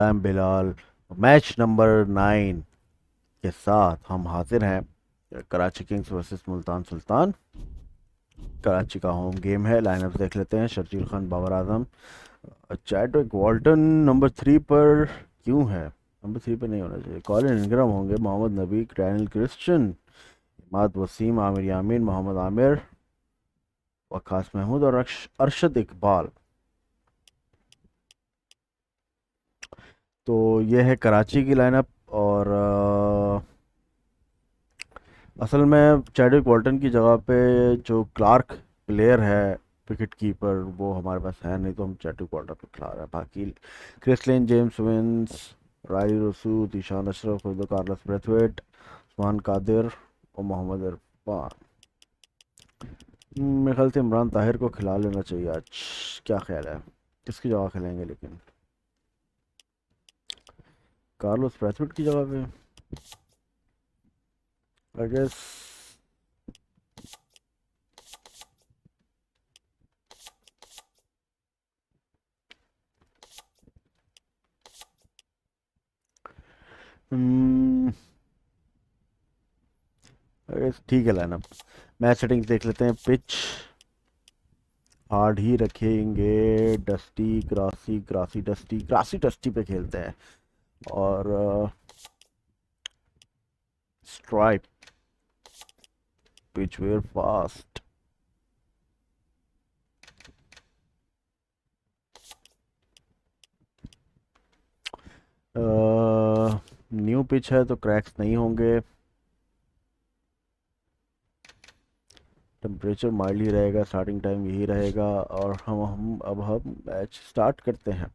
I am Bilal. Match number 9 के साथ हम हाजिर हैं। Karachi Kings versus Multan Sultan. कराची का होम गेम है। लाइनअप देख लेते हैं। शर्जील खान, बाबर आजम, चैडविक वॉल्टन नंबर 3 पर क्यों है? नंबर 3 पे नहीं होना चाहिए। कॉलिन इंग्रम होंगे, मोहम्मद नबी, डैनियल क्रिश्चियन, इमाद वसीम, आमिर यामीन, मोहम्मद आमिर, वकास महमूद और अरशद इकबाल। तो ये है कराची की लाइनअप। और असल में चैडविक वॉल्टन की जगह पे जो क्लार्क प्लेयर है विकेट कीपर, वो हमारे पास है नहीं, तो हम चैडविक वॉल्टन को खिला रहे हैं। बाकी क्रिस लेन, जेम्स विंस, राई रसूद, ईशान अशरफ, खुद कार्लस ब्रेथवेट, उस्मान कादिर और मोहम्मद इरफान। मेरे ख्याल से इमरान ताहिर को खिला लेना चाहिए आज। क्या ख्याल है? किसकी जगह खिलाएंगे लेकिन? कार्लोस ब्रेथवेट की जगह पे आई गेस। ठीक है लाइनअप। मैच सेटिंग्स देख लेते हैं। पिच हार्ड ही रखेंगे। Dusty grassy, grassy dusty, grassy dusty पे खेलते हैं। और stripe pitch where fast. New pitch है तो क्रैक्स नहीं होंगे। टेम्परेचर माइल्ड ही रहेगा। स्टार्टिंग टाइम यही रहेगा। और हम मैच स्टार्ट करते हैं।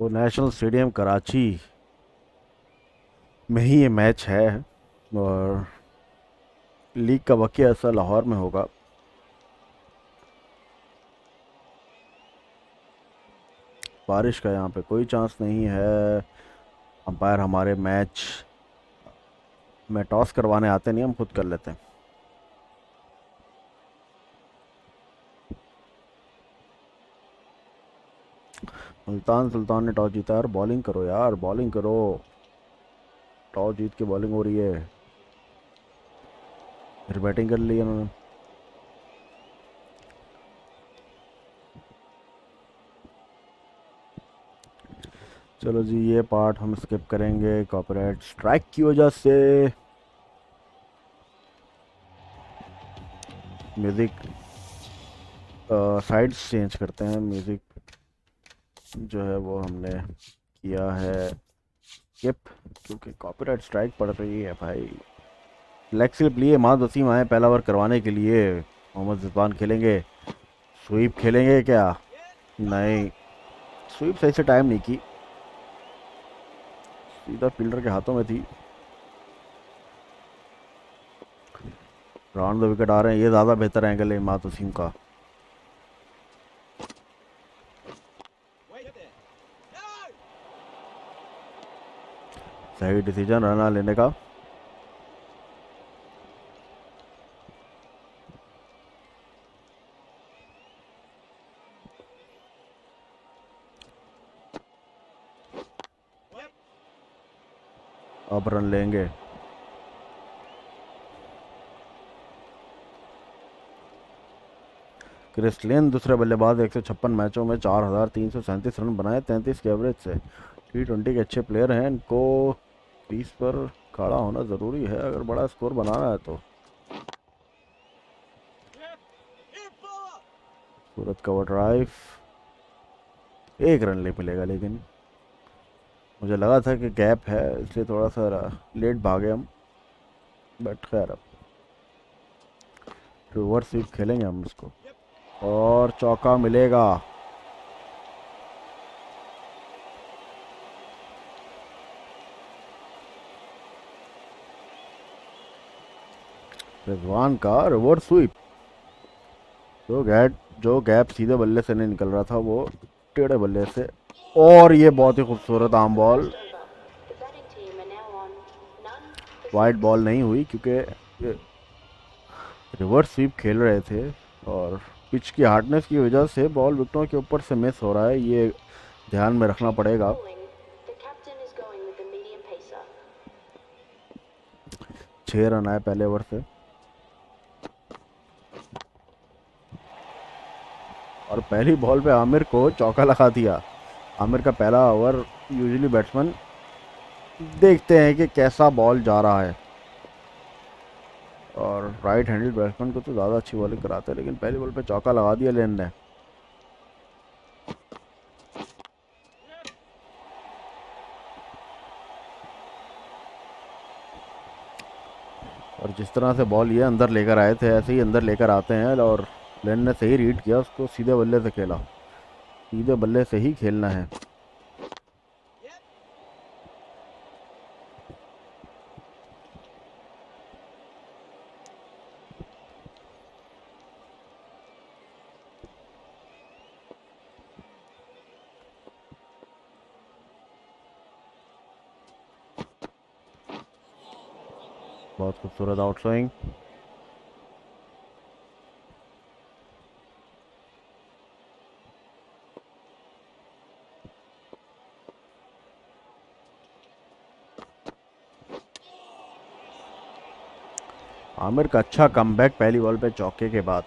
वो नेशनल स्टेडियम कराची में ही ये मैच है। और लीग का बकिया हिस्सा लाहौर में होगा। बारिश का यहाँ पे कोई चांस नहीं है। अंपायर हमारे मैच में टॉस करवाने आते नहीं, हम खुद कर लेते हैं। मुल्तान सुल्तान ने टॉस जीता। यार बॉलिंग करो, यार बॉलिंग करो। टॉस जीत के बॉलिंग हो रही है, फिर बैटिंग कर ली उन्होंने। चलो जी, ये पार्ट हम स्किप करेंगे कॉपीराइट स्ट्राइक की वजह से। म्यूज़िक साइड्स चेंज करते हैं। म्यूज़िक जो है वो हमने किया है स्किप, क्योंकि कॉपीराइट स्ट्राइक पड़ रही है भाई। लेग स्लिप लिए माद वसीम आए पहला ओवर करवाने के लिए। मोहम्मद रिजवान खेलेंगे। स्वीप खेलेंगे क्या? नहीं, स्वीप सही से टाइम नहीं की, सीधा फील्डर के हाथों में थी। राउंड द विकेट आ रहे हैं, ये ज़्यादा बेहतर एंगल है इमाद वसीम का। सही डिसीजन रन लेने का। अब रन लेंगे। क्रिस लेन दूसरे बल्लेबाज। 156 मैचों में 4,337 रन बनाए 33 के एवरेज से। T20 के अच्छे प्लेयर हैं, इनको क्रीज पर खड़ा होना ज़रूरी है अगर बड़ा स्कोर बनाना है तो। सूरत कवर ड्राइव, एक रन ले मिलेगा, लेकिन मुझे लगा था कि गैप है इसलिए थोड़ा सा लेट भागे हम, बट खैर अब रिवर्स स्वीप खेलेंगे हम इसको और चौका मिलेगा। रिजवान का रिवर्स स्वीप, जो गैप सीधे बल्ले से नहीं निकल रहा था वो टेढ़े बल्ले से, और ये बहुत ही खूबसूरत आम बॉल। वाइड बॉल नहीं हुई क्योंकि रिवर्स स्वीप खेल रहे थे और पिच की हार्डनेस की वजह से बॉल विकेटों के ऊपर से मिस हो रहा है, ये ध्यान में रखना पड़ेगा। 6 रन आए पहले ओवर से और पहली बॉल पे आमिर को चौका लगा दिया। आमिर का पहला ओवर, यूजुअली बैट्समैन देखते हैं कि कैसा बॉल जा रहा है और राइट हैंडेड बैट्समैन को तो ज़्यादा अच्छी बॉलिंग कराते हैं, लेकिन पहली बॉल पे चौका लगा दिया लेन ने। और जिस तरह से बॉल ये अंदर लेकर आए थे ऐसे ही अंदर लेकर आते हैं, और लेन ने सही रीड किया, उसको सीधे बल्ले से खेला, सीधे बल्ले से ही खेलना है। बहुत खूबसूरत आउट स्विंग, आमिर का अच्छा कमबैक पहली बॉल पे चौके के बाद।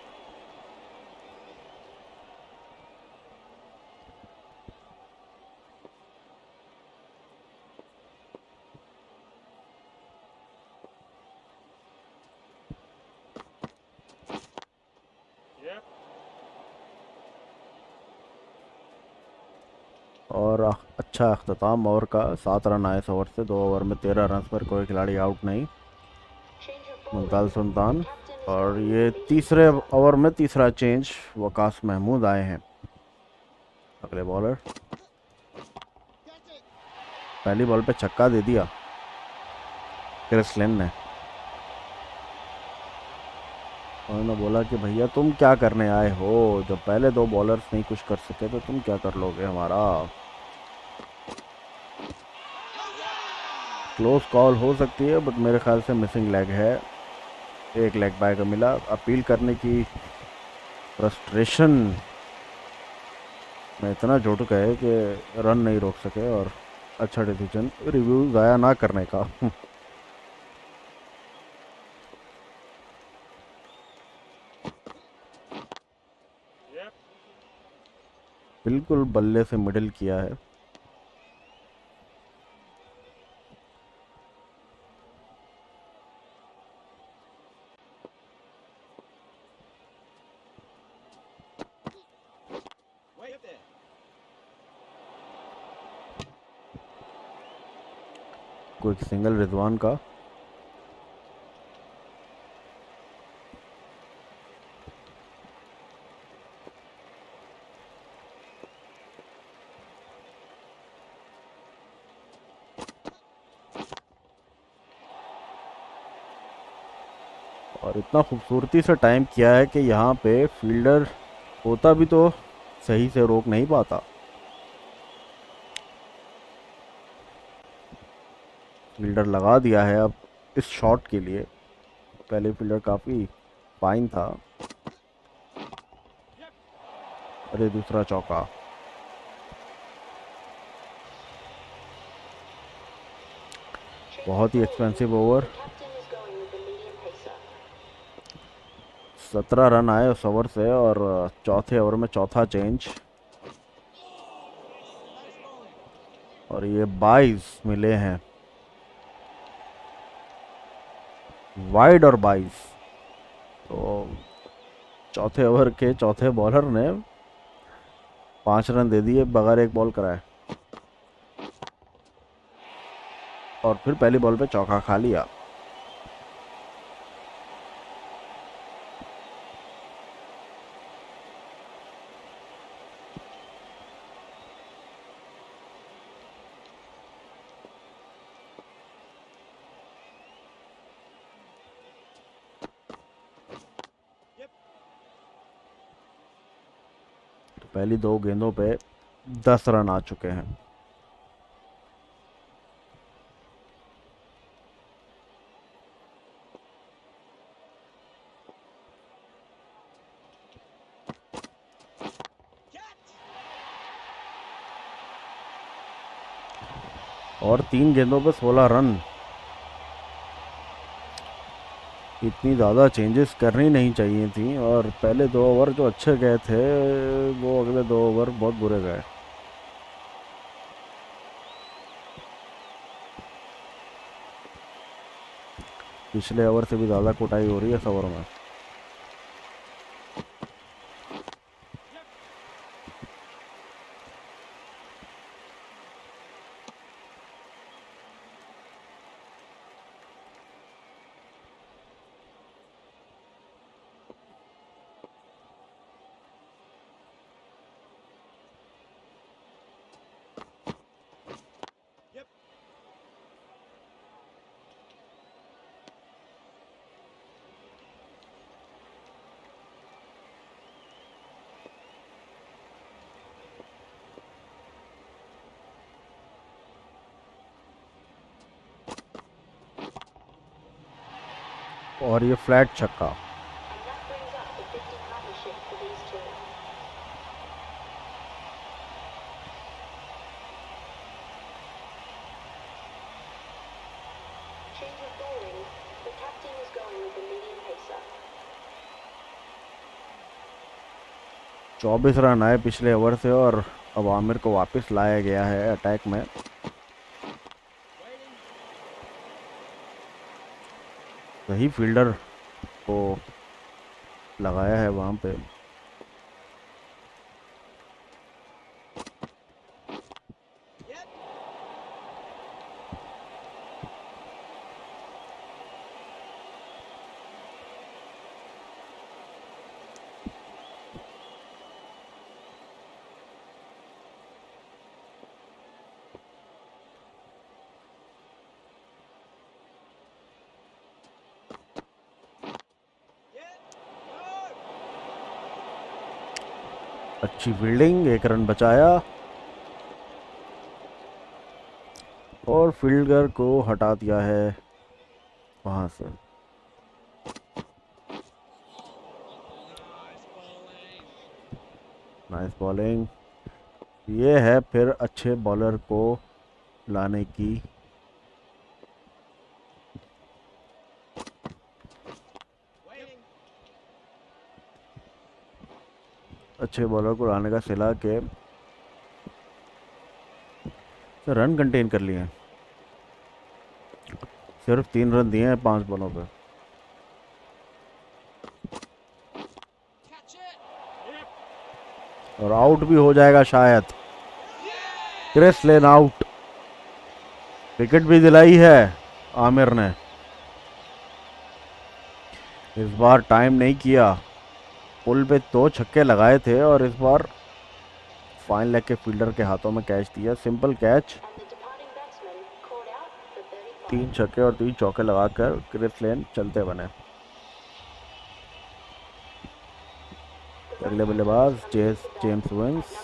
और अच्छा अख्ताम ओवर का, 7 रन आए इस ओवर से, 2 ओवर में 13 रन पर कोई खिलाड़ी आउट नहीं, मुल्तान सुल्तान। और ये तीसरे ओवर में तीसरा चेंज, वकास महमूद आए हैं अगले बॉलर। पहली बॉल पे छक्का दे दिया क्रिस लिन ने, उन्होंने बोला कि भैया तुम क्या करने आए हो, जब पहले 2 बॉलर्स नहीं कुछ कर सके तो तुम क्या कर लोगे हमारा। क्लोज कॉल हो सकती है बट मेरे ख्याल से मिसिंग लेग है, एक लेग बाय का मिला। अपील करने की फ्रस्ट्रेशन में इतना जुट गए कि रन नहीं रोक सके, और अच्छा डिसीजन रिव्यू ज़ाया ना करने का। बिल्कुल बल्ले से मिडिल किया है। क्विक सिंगल रिजवान का, और इतना खूबसूरती से टाइम किया है कि यहाँ पे फील्डर होता भी तो सही से रोक नहीं पाता। फील्डर लगा दिया है अब इस शॉट के लिए, पहले फील्डर काफ़ी फाइन था। अरे दूसरा चौका, बहुत ही एक्सपेंसिव ओवर। 17 रन आए उस ओवर से, और चौथे ओवर में चौथा चेंज, और ये 22 मिले हैं, वाइड और 22, तो चौथे ओवर के चौथे बॉलर ने 5 रन दे दिए बगैर एक बॉल कराए और फिर पहली बॉल पे चौका खा लिया। तो पहली 2 गेंदों पे 10 रन आ चुके हैं। और 3 गेंदों पे 16 रन। इतनी ज़्यादा चेंजेस करनी नहीं चाहिए थी और पहले 2 ओवर जो अच्छे गए थे वो अगले 2 ओवर बहुत बुरे गए। पिछले ओवर से भी ज़्यादा कुटाई हो रही है इस ओवर में। और ये फ्लैट छक्का। Change of bowling. The captain is going with the medium pacer. 24 run आए पिछले ओवर से और अब आमिर को वापस लाया गया है अटैक में। सही फील्डर को लगाया है वहाँ पे। अच्छी फील्डिंग, 1 रन बचाया और फील्डर को हटा दिया है वहाँ से। Nice bowling. ये है फिर अच्छे बॉलर को लाने की अच्छे बॉलर को लाने का सिला के रन कंटेन कर लिए हैं। सिर्फ 3 रन दिए हैं 5 बॉलों पे। और आउट भी हो जाएगा शायद। क्रिस लेन आउट। विकेट भी दिलाई है आमिर ने। इस बार टाइम नहीं किया। पुल पे 2 छक्के लगाए थे और इस बार फाइन लेग के फील्डर के हाथों में कैच दिया। Simple catch. 3 छक्के और 3 चौके लगाकर क्रिस लेन चलते बने। अगले बल्लेबाज जेम्स विंस।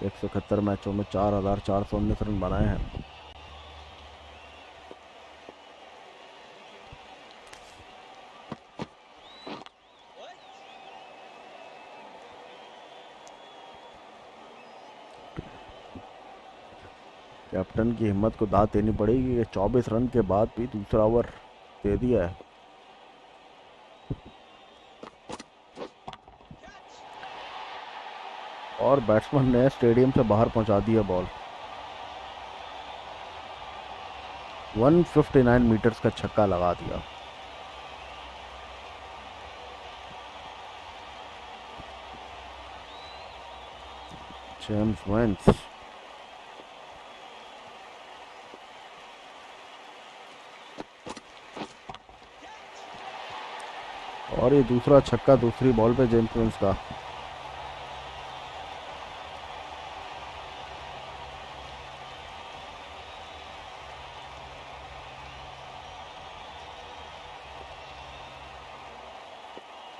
171 मैचों में 4,419 रन बनाए हैं। कैप्टन की हिम्मत को दाद देनी पड़ेगी कि 24 रन के बाद भी दूसरा ओवर दे दिया है। और बैट्समैन ने स्टेडियम से बाहर पहुंचा दिया बॉल। 159 मीटर्स का छक्का लगा दिया। James Vince. और ये दूसरा छक्का दूसरी बॉल पे जेम्स वेंस का।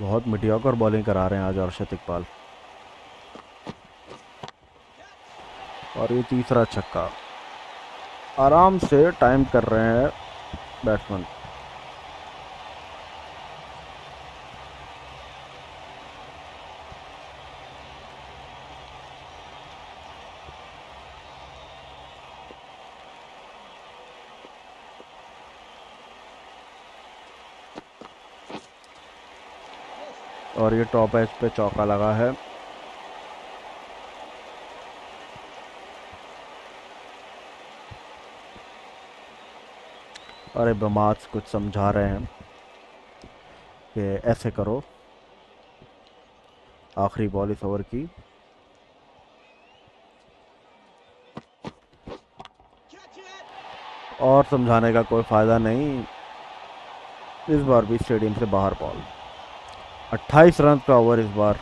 बहुत मीडियोकर बॉलिंग करा रहे हैं आज अर्शद इकबाल। और ये तीसरा छक्का। आराम से टाइम कर रहे हैं बैट्समैन। और ये टॉप एज पे चौका लगा है। अरे बमाज कुछ समझा रहे हैं कि ऐसे करो। आखिरी बॉल इस ओवर की। और समझाने का कोई फ़ायदा नहीं। इस बार भी स्टेडियम से बाहर बॉल। 28 रन का ओवर इस बार।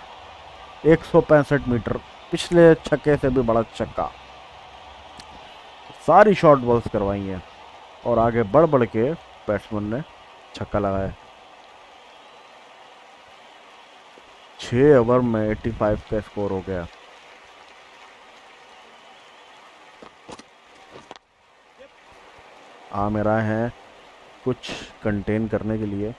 165 मीटर। पिछले छक्के से भी बड़ा छक्का। सारी शॉर्ट बॉल्स करवाई हैं और आगे बढ़ बढ़ के बैट्समैन ने छक्का लगाया। 6 ओवर में 85 का स्कोर हो गया। आमिर आए हैं कुछ कंटेन करने के लिए।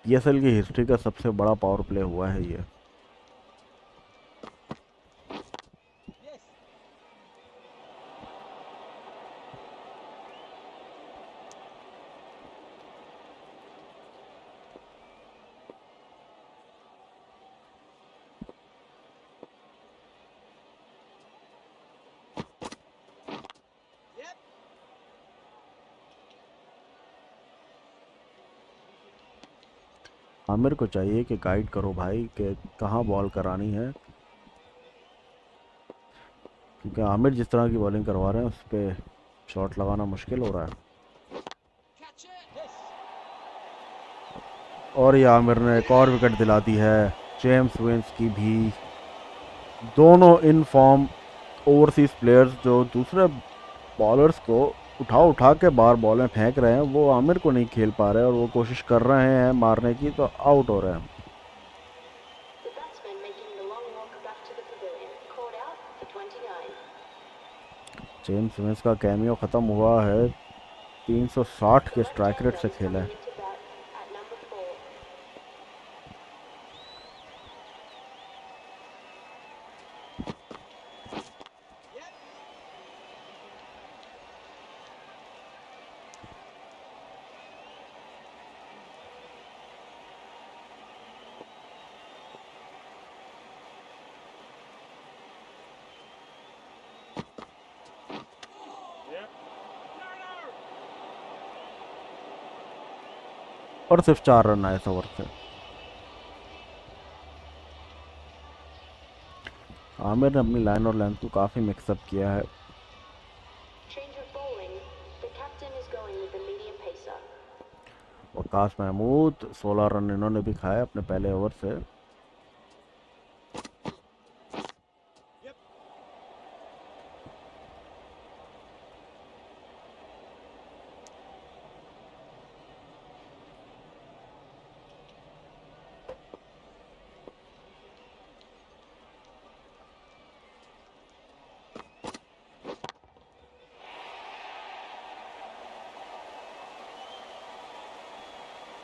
पीएसएल की हिस्ट्री का सबसे बड़ा पावर प्ले हुआ है ये। आमिर को चाहिए कि गाइड करो भाई कि कहाँ बॉल करानी है, क्योंकि आमिर जिस तरह की बॉलिंग करवा रहे हैं उस पर शॉट लगाना मुश्किल हो रहा है। और ये आमिर ने एक और विकेट दिला दी है जेम्स विंस की भी। दोनों इन फॉर्म ओवरसीज प्लेयर्स जो दूसरे बॉलर्स को उठा उठा के बार बॉलें फेंक रहे हैं, वो आमिर को नहीं खेल पा रहे हैं और वो कोशिश कर रहे हैं मारने की, तो आउट हो रहे हैं। The batsman making the long walk back to the pavilion, caught out for 29. James Vince का कैमियो ख़त्म हुआ है। 360 के The स्ट्राइक रेट left-hander से is खेला coming है। into bat at number 4. और सिर्फ 4 रन आए इस ओवर से। आमिर ने अपनी लाइन और लेंथ को काफ़ी मिक्सअप किया है। Change of bowling. The captain is going with the medium pacer. Waqas Mahmood 16 run इन्होंने भी खाए अपने पहले ओवर से।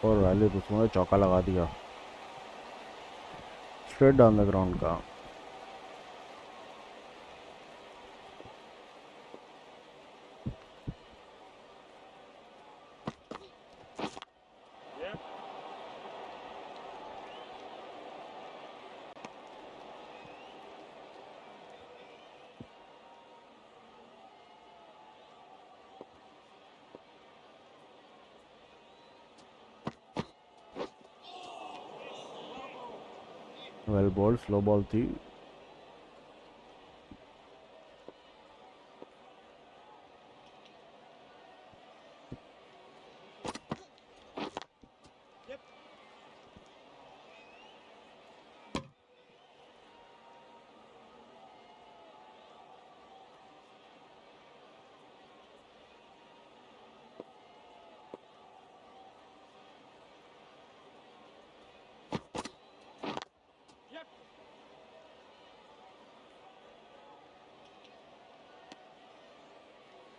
और वैली दुश्मन ने चौका लगा दिया स्ट्रेट डाउन द ग्राउंड का। वेल बॉल, स्लो बॉल थी।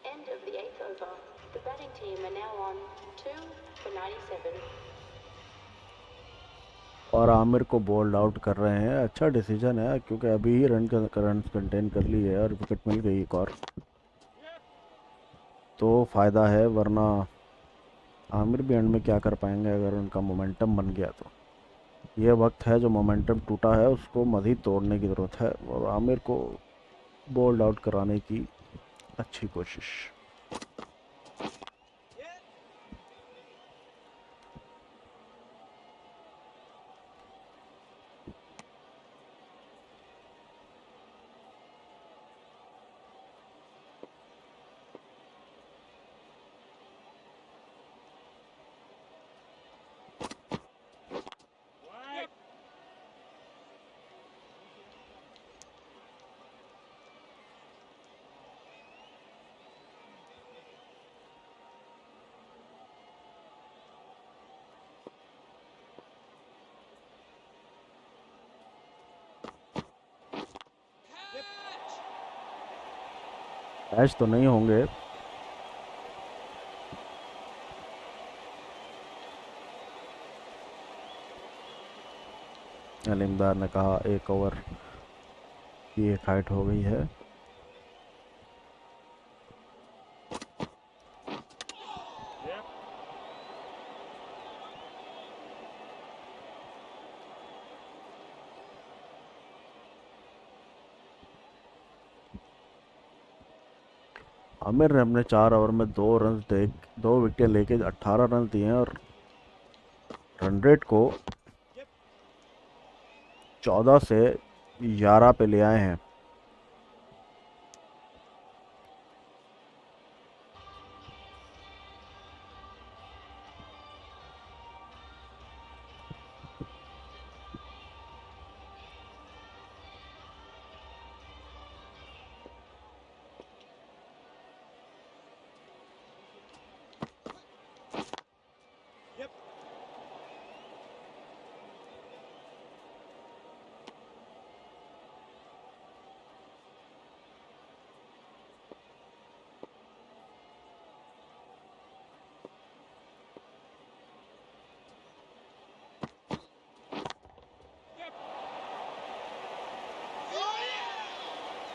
End of the 8th over. The batting team are now on 2 for 97. और आमिर को बोल्ड आउट कर रहे हैं। अच्छा डिसीजन है, क्योंकि अभी ही रन कंटेन कर ली है और विकेट मिल गई एक और, तो फ़ायदा है। वरना आमिर भी एंड में क्या कर पाएंगे अगर उनका मोमेंटम बन गया तो। ये वक्त है जो मोमेंटम टूटा है उसको मज़ीद तोड़ने की ज़रूरत है, और आमिर को बोल्ड आउट कराने की अच्छी कोशिश। कैच तो नहीं होंगे। अलिमदार ने कहा एक ओवर की एक हाइट हो गई है। आमिर ने अपने 4 ओवर में 2 विकेट लेके 18 रन दिए हैं और रन रेट को 14 से 11 पे ले आए हैं।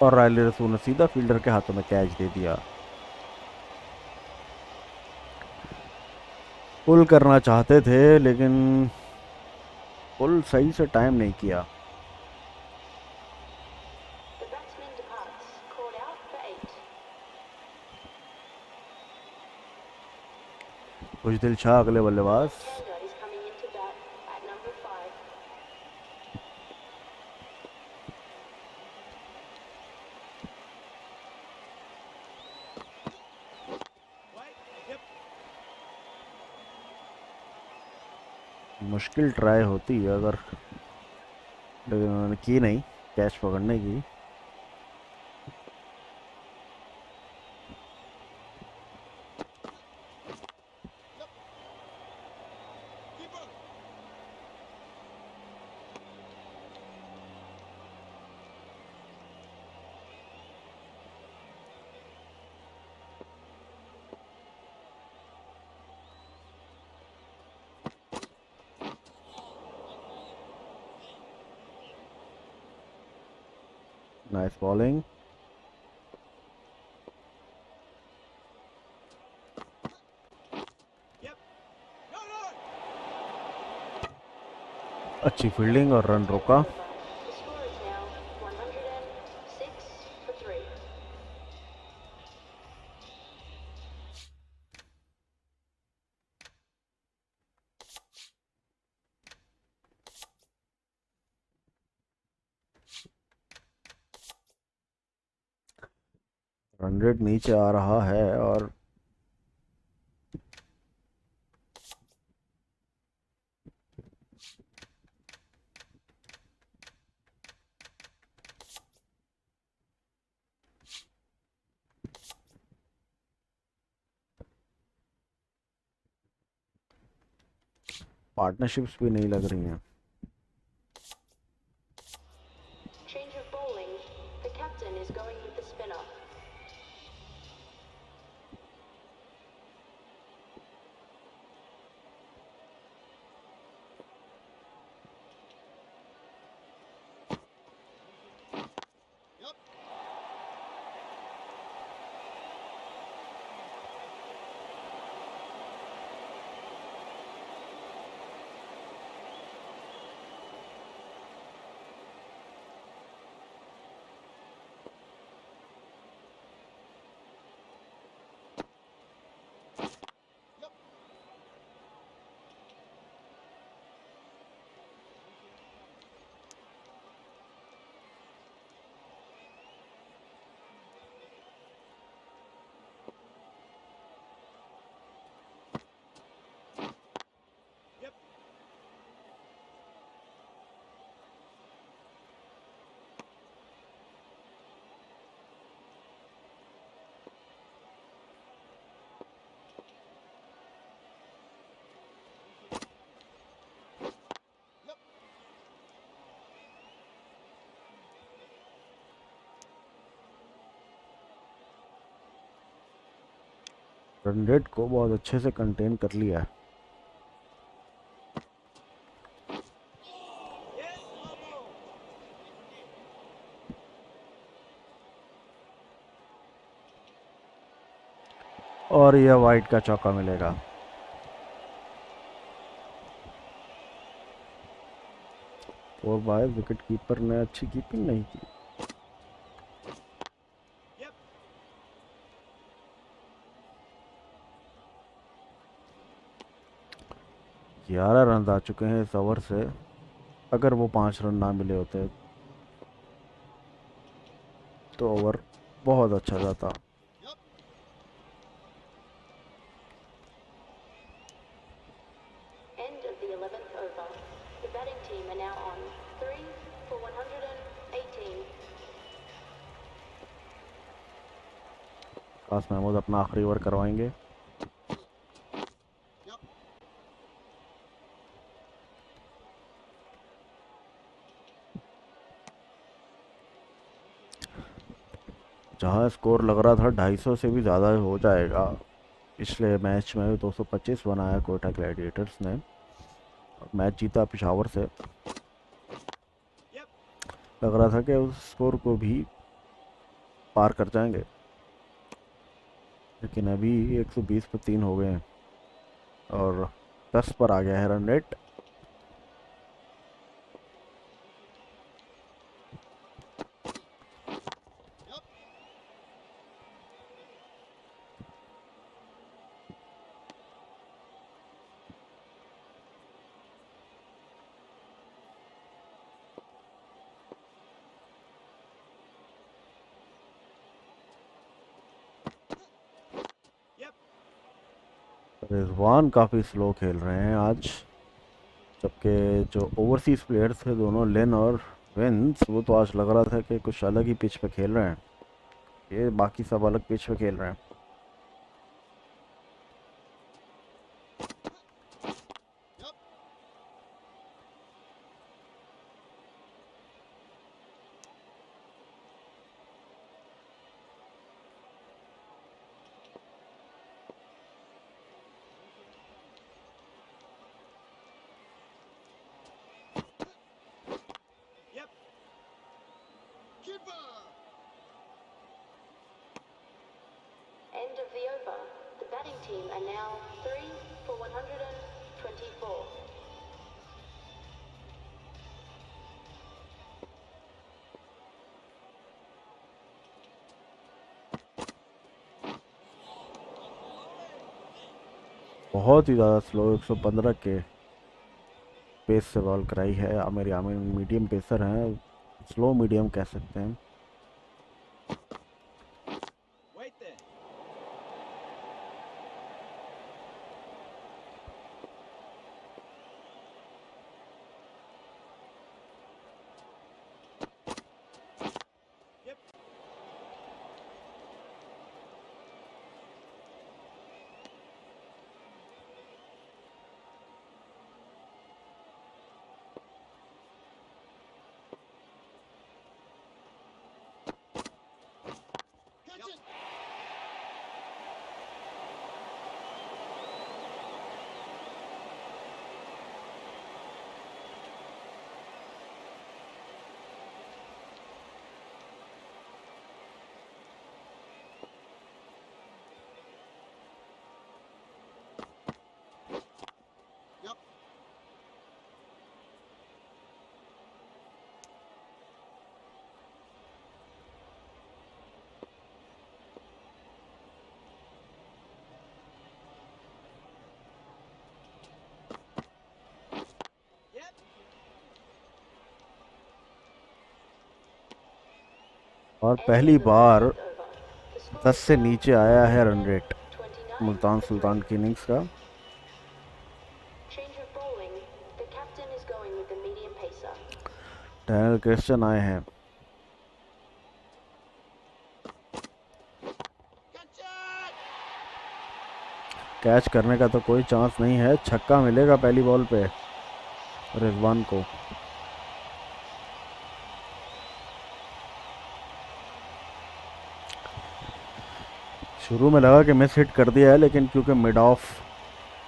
और रायली रसूल ने सीधा फील्डर के हाथों में कैच दे दिया। पुल करना चाहते थे लेकिन पुल सही से टाइम नहीं किया। The batsman departs, called out for 8. कुछ दिल शाह अगले The बल्लेबाज। left-hander is coming into bat at number 5. मुश्किल ट्राई होती है अगर, लेकिन उन्होंने की नहीं कैच पकड़ने की। Nice bowling. अच्छी फील्डिंग और रन 10th रोका। over. The score is now 106 for 3. Run rate नीचे आ रहा है और पार्टनरशिप्स भी नहीं लग रही हैं। Change of bowling. The captain is going with the spinner. Run rate को बहुत अच्छे से कंटेन कर लिया है। और यह वाइट का चौका मिलेगा। और बाय विकेट कीपर ने अच्छी कीपिंग नहीं की। 11 रन आ चुके हैं इस ओवर से। अगर वो 5 रन ना मिले होते तो ओवर बहुत अच्छा जाता। End of the 11th over. The batting team are now on 3 for 118. काश महमूद अपना आखिरी ओवर करवाएंगे। जहाँ स्कोर लग रहा था 250 से भी ज़्यादा हो जाएगा। पिछले मैच में 225 बनाया कोयटा ग्लैडिएटर्स ने और मैच जीता पिशावर से। लग रहा था कि उस स्कोर को भी पार कर जाएंगे, लेकिन अभी 120 पर 3 हो गए हैं और 10 पर आ गया है रन रेट। रिजवान काफ़ी स्लो खेल रहे हैं आज, जबकि जो ओवरसीज़ प्लेयर्स थे दोनों लिन और विंस, वो तो आज लग रहा था कि कुछ अलग ही पिच पे खेल रहे हैं। ये बाकी सब अलग पिच पे खेल रहे हैं। End of the over. The batting team are now 3 for 124. बहुत ही ज़्यादा स्लो 115 के पेस से बॉल कराई है। आमिर यामिन मीडियम पेसर हैं, स्लो मीडियम कह सकते हैं। और End पहली of the bar 14th over. The score 10 is से now नीचे आया है रन रेट 29 मुल्तान for 3. सुल्तान की इनिंग्स का। Change of bowling. The captain is going with the medium pacer. Daniel Christian आए हैं। कैच करने का तो कोई चांस नहीं है, छक्का मिलेगा पहली बॉल पे रिजवान को। शुरू में लगा कि मिस हिट कर दिया है, लेकिन क्योंकि मिड ऑफ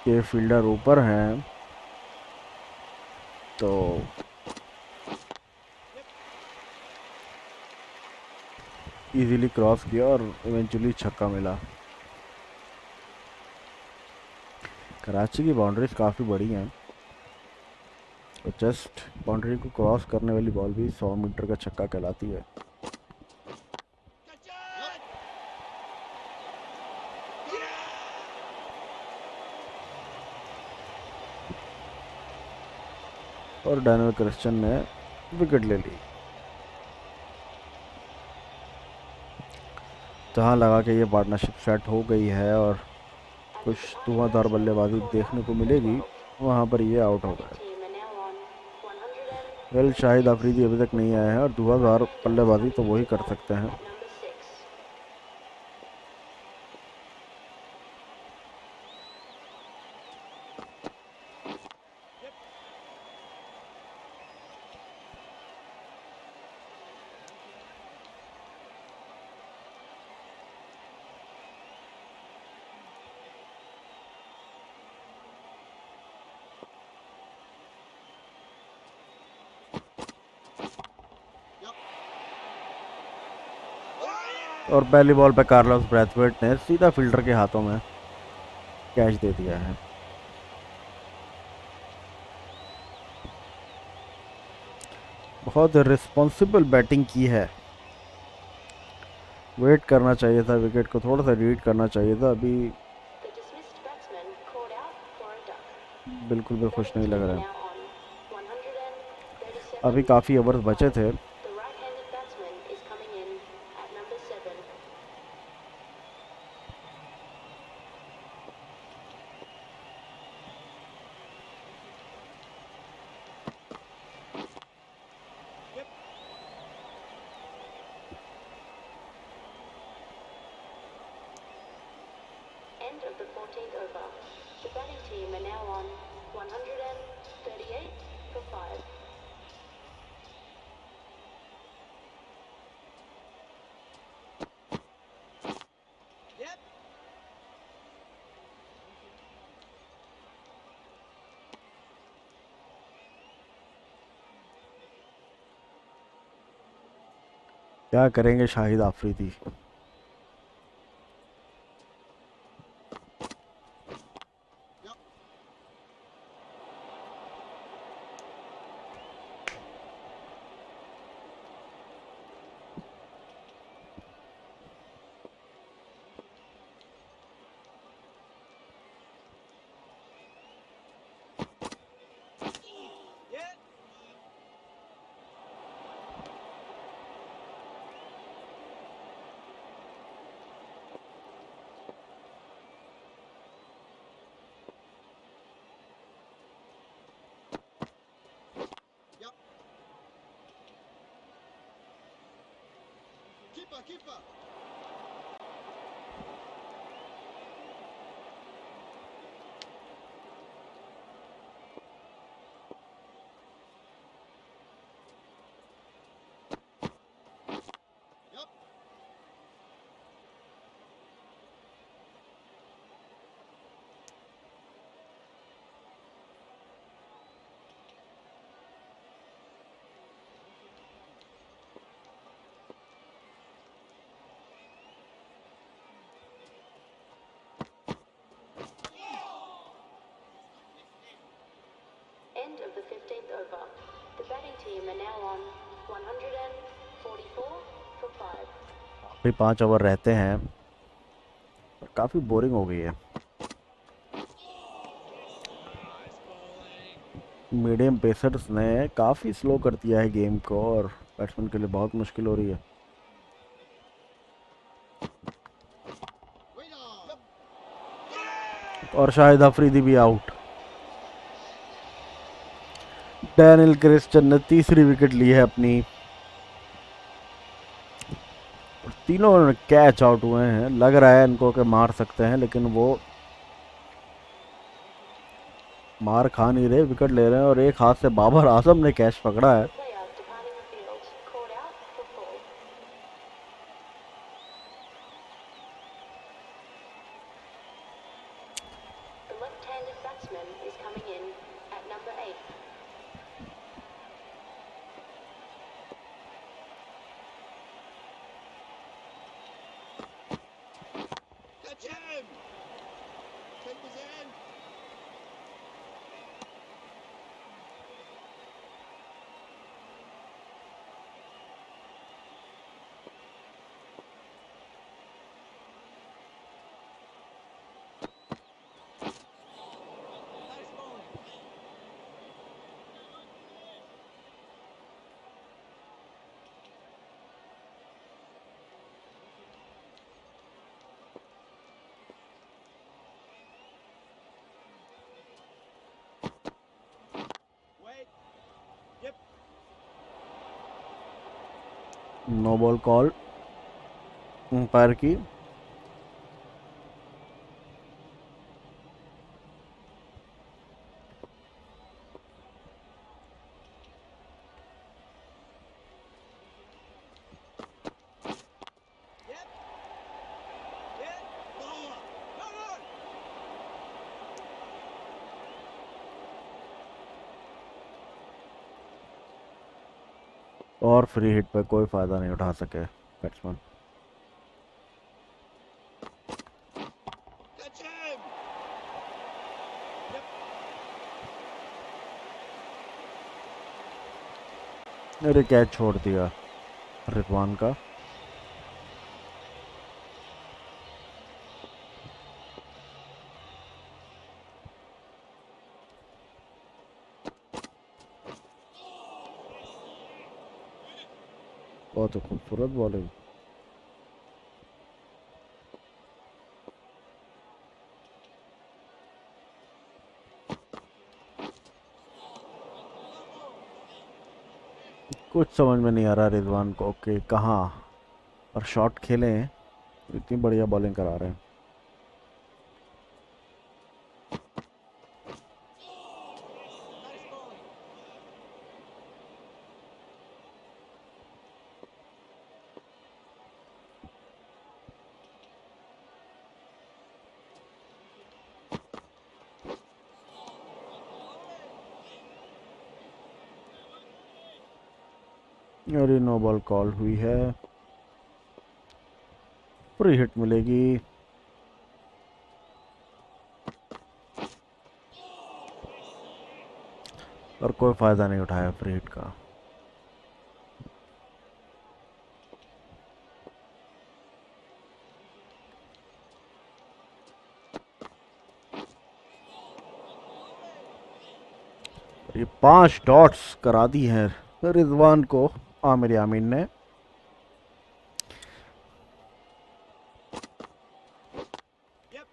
के फील्डर ऊपर हैं तो इजीली क्रॉस किया और इवेंचुअली छक्का मिला। कराची की बाउंड्रीज काफ़ी बड़ी हैं, तो जस्ट बाउंड्री को क्रॉस करने वाली बॉल भी 100 मीटर का छक्का कहलाती है। और डैनियल क्रिश्चियन ने विकेट ले ली। जहाँ लगा कि ये पार्टनरशिप सेट हो गई है और कुछ धुआंधार बल्लेबाजी देखने को मिलेगी, वहाँ पर ये आउट हो गए। Team are now on 100 well, Shahid Afridi अभी तक नहीं आए हैं और धुआंधार बल्लेबाजी तो वही कर सकते हैं। at number 6. और पहली बॉल पे कार्लोस ब्रैथवेट ने सीधा फील्डर के हाथों में कैच दे दिया है। बहुत रिस्पॉन्सिबल बैटिंग की है। वेट करना चाहिए था, विकेट को थोड़ा सा रीड करना चाहिए था। अभी The dismissed batsman called out for a duck. बिल्कुल भी खुश नहीं Batting लग team are रहा है। now on 137 अभी काफ़ी ओवर्स for बचे 5. थे। The right-handed batsman is coming in at number 7. End of the 14th over. The batting team are now on 138 for 5. क्या करेंगे Shahid Afridi. End of the 15th over. The batting team are now on 144 for 5. अभी 5 over रहते हैं और काफ़ी boring हो गई है। मीडियम पेसर्स ने काफ़ी स्लो कर दिया है गेम को और बैट्समैन के लिए बहुत मुश्किल हो रही है। और शाहिद अफरीदी भी आउट। डैनियल क्रिस्टन ने तीसरी विकेट ली है अपनी। और तीनों कैच आउट हुए हैं। लग रहा है इनको कि मार सकते हैं, लेकिन वो मार खा नहीं रहे, विकेट ले रहे हैं। और एक हाथ से बाबर आजम ने कैच पकड़ा है। The player departing the field called out for ball. The left-handed batsman is coming in at number 8. Catch him! Keepers in! Nice ball! Wait! Yep! No ball call umpire की। Yep! Yep! Bowler! No, no! और free hit पे कोई फायदा नहीं उठा सके batsman. Catch him! Yep! अरे catch छोड़ दिया रिजवान का। बहुत ही खूबसूरत बॉलिंग। कुछ समझ में नहीं आ रहा रिजवान को कि कहाँ और शॉट खेले हैं। इतनी बढ़िया बॉलिंग करा रहे हैं। Nice ball! अरे नो बॉल कॉल हुई है। फ्री हिट मिलेगी। और कोई फायदा नहीं उठाया फ्री हिट का। ये 5 डॉट्स करा दी हैं रिजवान को आमिर यामीन ने। Yep!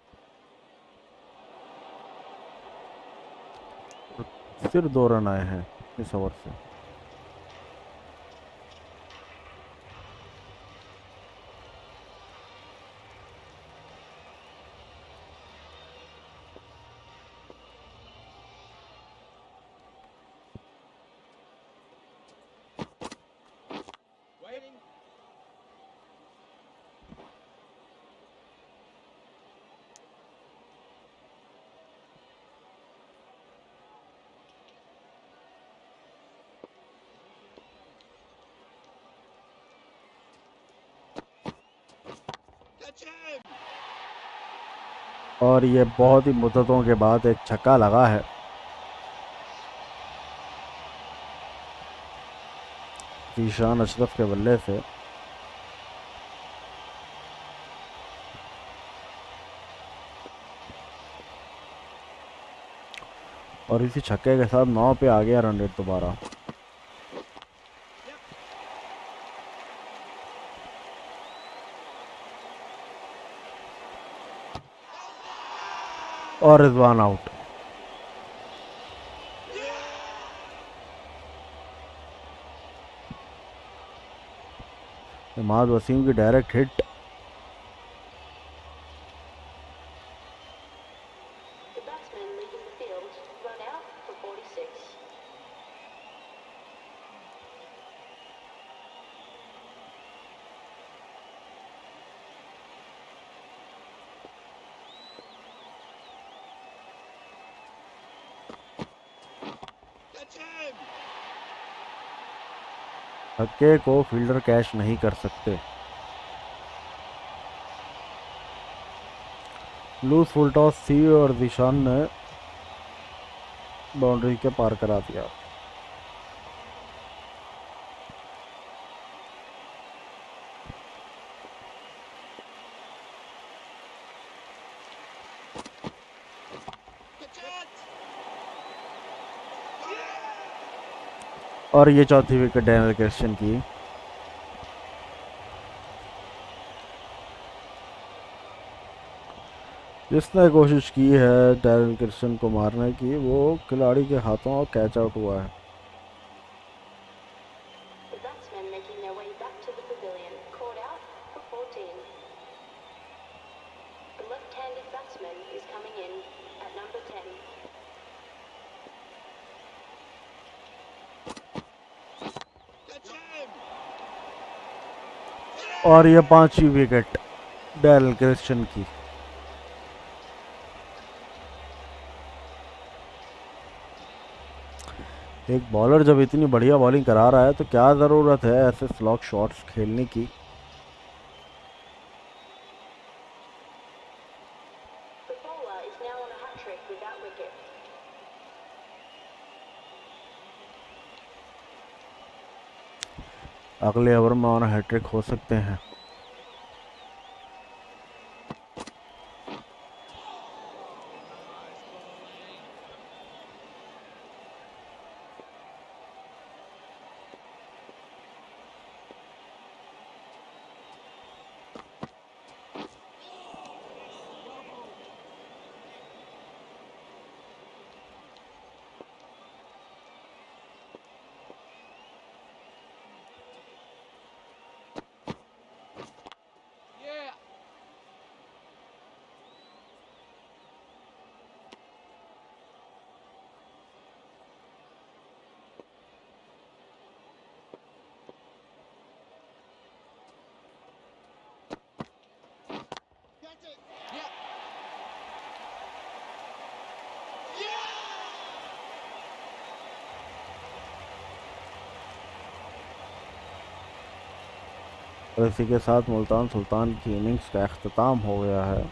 सिर्फ 2 रन आए हैं इस ओवर से। Waiting! Catch him! और ये बहुत ही मुद्दतों के बाद एक छक्का लगा है। ईशान अशरफ के बल्ले से। और इसी छक्के के साथ 9 पे आ गया रन रेट दोबारा। और रिजवान आउट। इमाद वसीम की direct hit. The batsman leaving the field, run out for 46. Catch him! छक्के को फील्डर कैच नहीं कर सकते। लूज फुल टॉस थी और दिशान ने बाउंड्री के पार करा दिया। Catch it! और ये चौथी विकेट डैनियल क्रिश्चियन की। जिसने कोशिश की है डैनियल क्रिश्चियन को मारने की, वो खिलाड़ी के हाथों कैच आउट हुआ है। The batsmen making their way back to the pavilion, caught out for 14. The left-handed batsman is coming in at number 10. Catch him! और ये पांचवी विकेट डैनियल क्रिश्चियन की। एक बॉलर जब इतनी बढ़िया बॉलिंग करा रहा है तो क्या ज़रूरत है ऐसे स्लॉग शॉट्स खेलने की। The bowler is now on a hat-trick with that wicket. अगले ओवर में ऑन हैट्रिक हो सकते हैं। Yeah! Catch it! Yeah! Yeah! और इसी के साथ मुल्तान सुल्तान की इनिंग्स का अख्ताम हो गया है।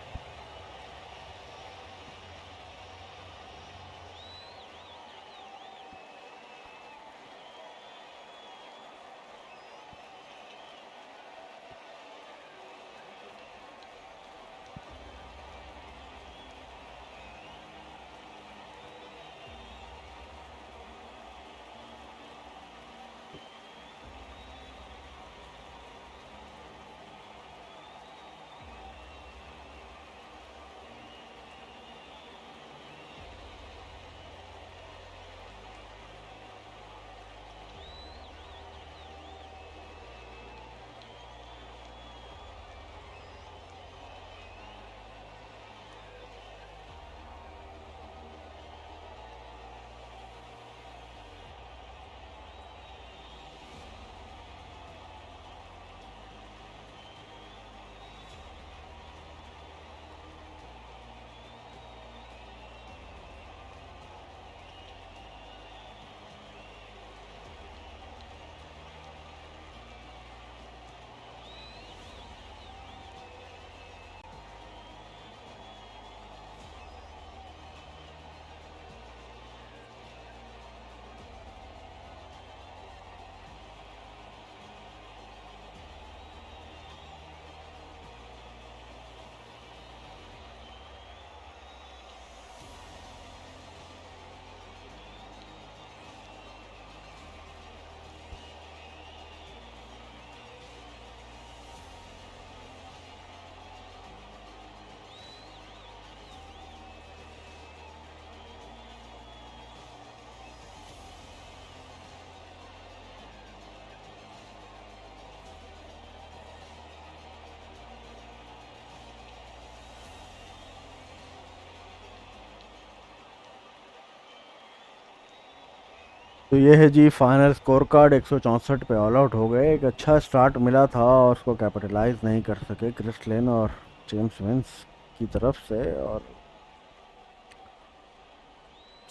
तो ये है जी फाइनल स्कोर कार्ड। 164 पे ऑल आउट हो गए। एक अच्छा स्टार्ट मिला था और उसको कैपिटलाइज नहीं कर सके क्रिस लेन और जेम्स विंस की तरफ से। और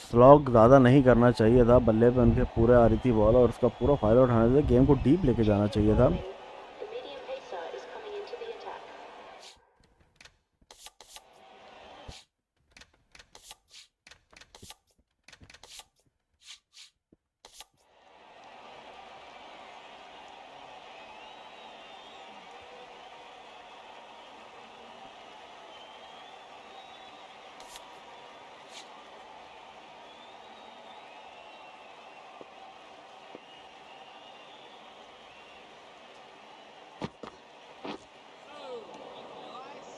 स्लॉग ज़्यादा नहीं करना चाहिए था, बल्ले पे उनके पूरे आ रही थी बॉल और उसका पूरा फायदा उठाना चाहिए, गेम को डीप लेके जाना Change of चाहिए था। bowling. The medium pacer is coming into the attack. Oh, nice.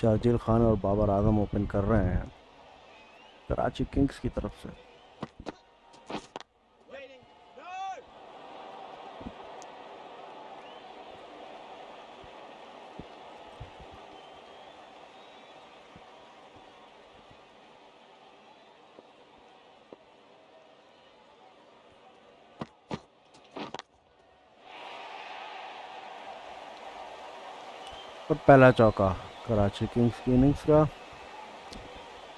Sharjeel Khan और बाबर आजम ओपन कर रहे हैं कराची किंग्स की तरफ से। Waiting. No! और पहला चौका कराची किंग्स की इनिंग्स का।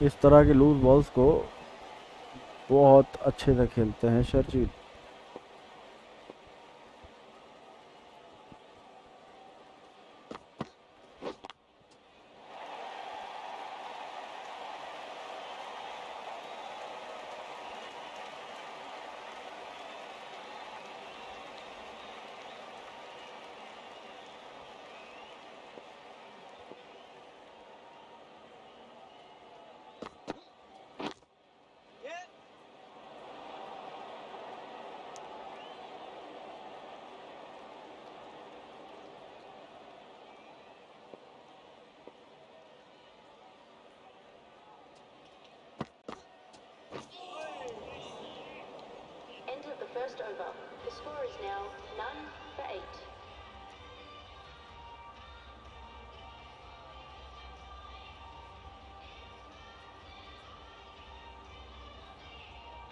इस तरह के लूज बॉल्स को बहुत अच्छे से खेलते हैं Sharjeel. Yeah. End of the first over. The score is now 9 for 8.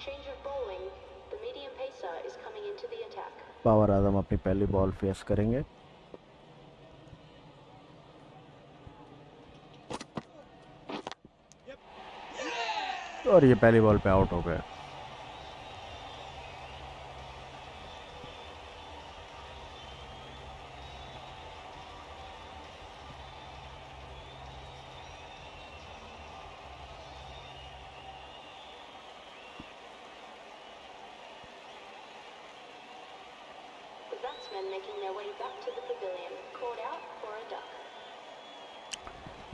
Change of bowling. The medium pacer is coming into the attack. Babar Azam अपनी पहली बॉल फेस करेंगे। Yep. Yeah! और ये पहली बॉल पे आउट हो गए। The batsmen making their way back to the pavilion, called out for a duck.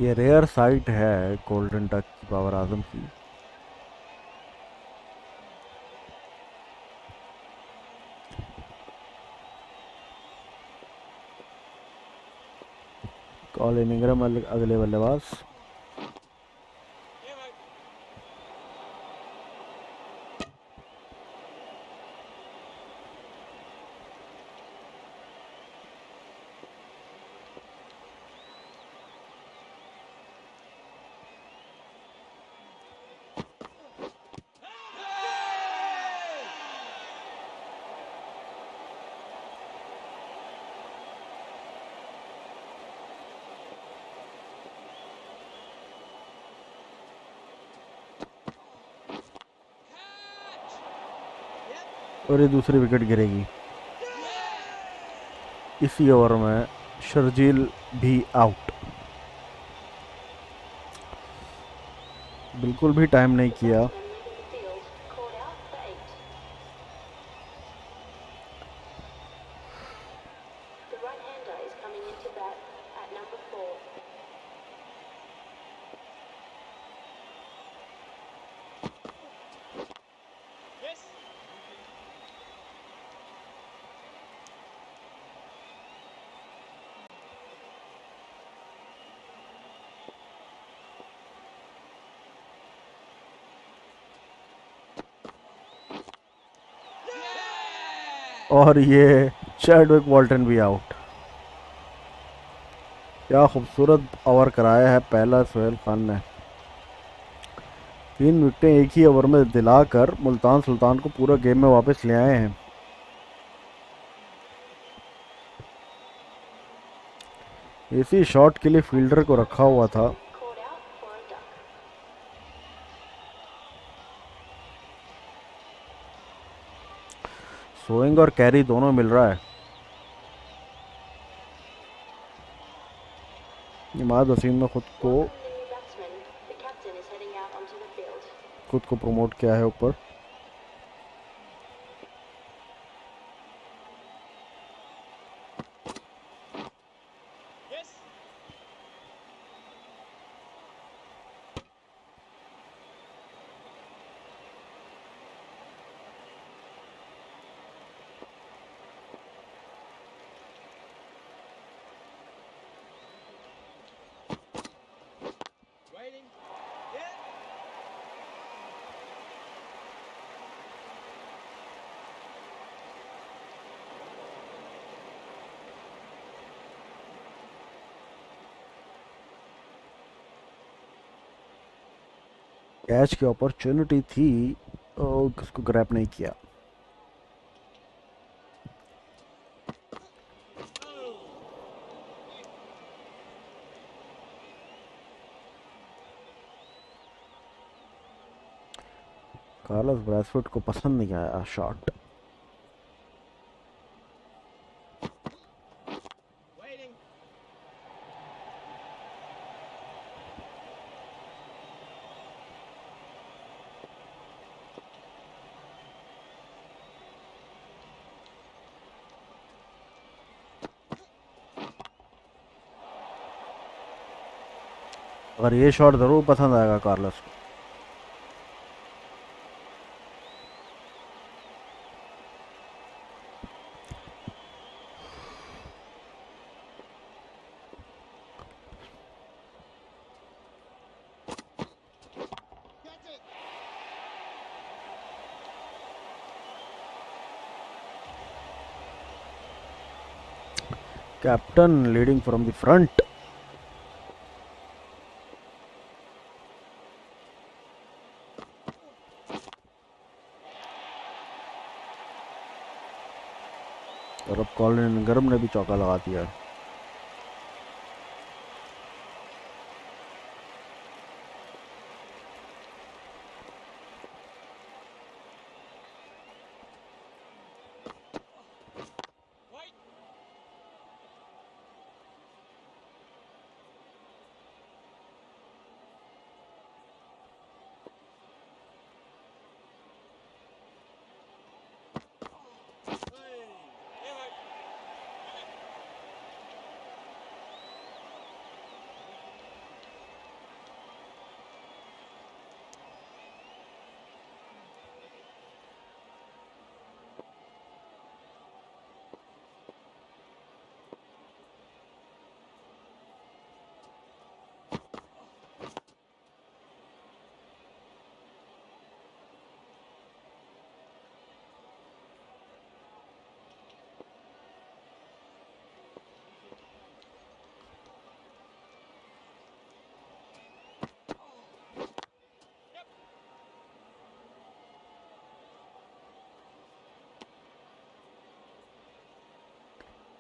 ये रेयर साइट है गोल्डन डक की बाबर आजम की। कॉलिन इंग्रम अगले बल्लेबाज। Hero. Hey! Catch! Yep. और ये दूसरी विकेट गिरेगी Yeah! इसी ओवर में। शर्जील भी आउट। बिल्कुल भी टाइम नहीं The किया। batsmen leaving the field, called out for 8. The right-hander is coming into bat at number 4. Yes. Yeah! और ये चैडविक वॉल्टन भी आउट। क्या खूबसूरत ओवर कराया है पहला सोहेल खान ने। 3 विकेटें एक ही ओवर में दिलाकर मुल्तान सुल्तान को पूरा गेम में वापस ले आए हैं। इसी शॉट के लिए फील्डर को रखा हुआ था। Caught out for a duck. Swing और कैरी दोनों मिल रहा है। इमाद वसीम ने खुद Welcome the new batsman. The captain is heading out onto the field. को प्रमोट किया है ऊपर। Yes. Waiting. Yeah. कैच की अपॉर्चुनिटी थी और किसको ग्रैब नहीं किया। कार्लोस ब्रैथवेट को पसंद नहीं आया शॉट। Waiting. और ये शॉट ज़रूर पसंद आएगा कार्लोस को। That's it. Captain leading from the front. और अब कॉलिन गर्म ने भी चौका लगा दिया है। Wait. Hey. Yeah, mate.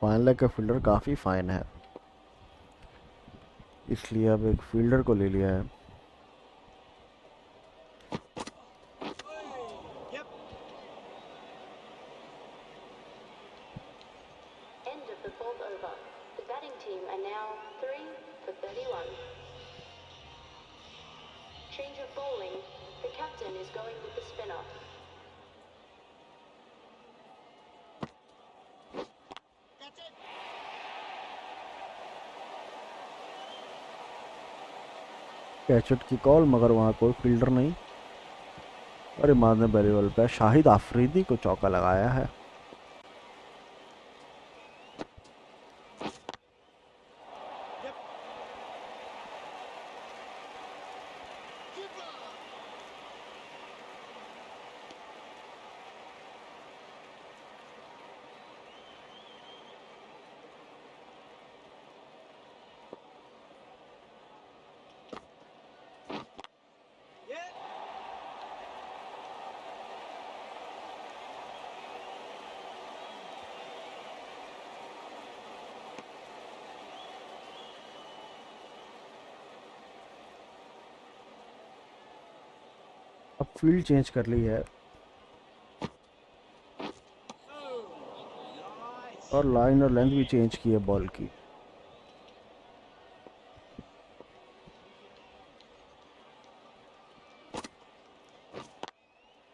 Fine leg का फील्डर काफ़ी फाइन है, इसलिए अब एक फील्डर को ले लिया है। Yep. End of the fourth over. The batting team are now 3 for 31. Change of bowling. The captain is going with the spinner. That's it. कैचआउट की कॉल, मगर वहाँ कोई फील्डर नहीं। और इमाद ने पहले बॉल पे शाहिद आफरीदी को चौका लगाया है। Yep. Keeper. Yeah. अब फील्ड चेंज कर ली है Oh, nice. और लाइन और लेंथ भी चेंज की है बॉल की।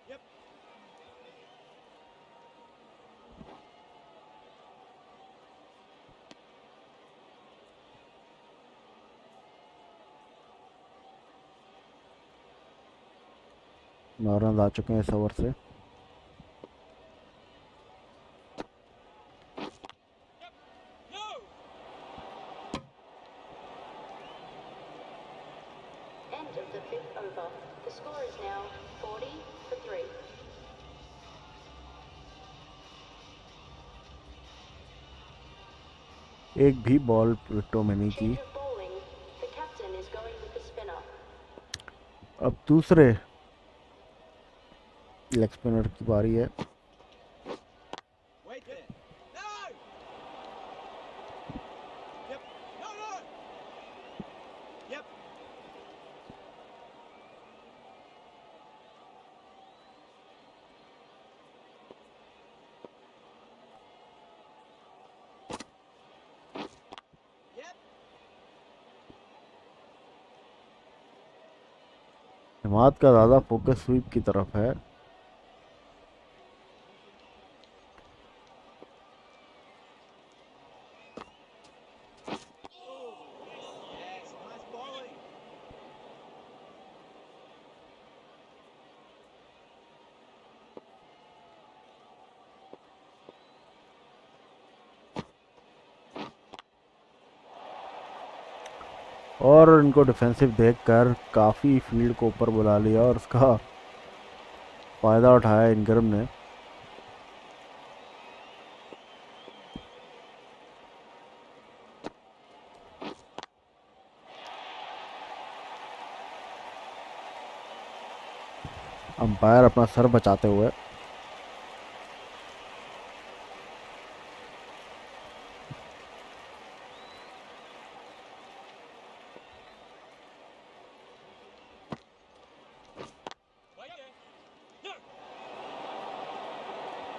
Yep. नौ रन आ चुके हैं इस ओवर से। No. End of the fifth over. The score is now 40 for 3. एक भी बॉल विकेटों में नहीं की। Change of bowling. The captain is going with the spinner. अब दूसरे लेग स्पिनर की बारी है। Wait there. No. Yep. No, no. Yep. Yep. हिमाद का ज़्यादा फोकस स्वीप की तरफ है। Yes, nice bowling. और इनको डिफेंसिव देखकर काफ़ी फील्ड को ऊपर बुला लिया और उसका फ़ायदा उठाया इनग्रम ने। अंपायर अपना सर बचाते हुए। Wait there. No.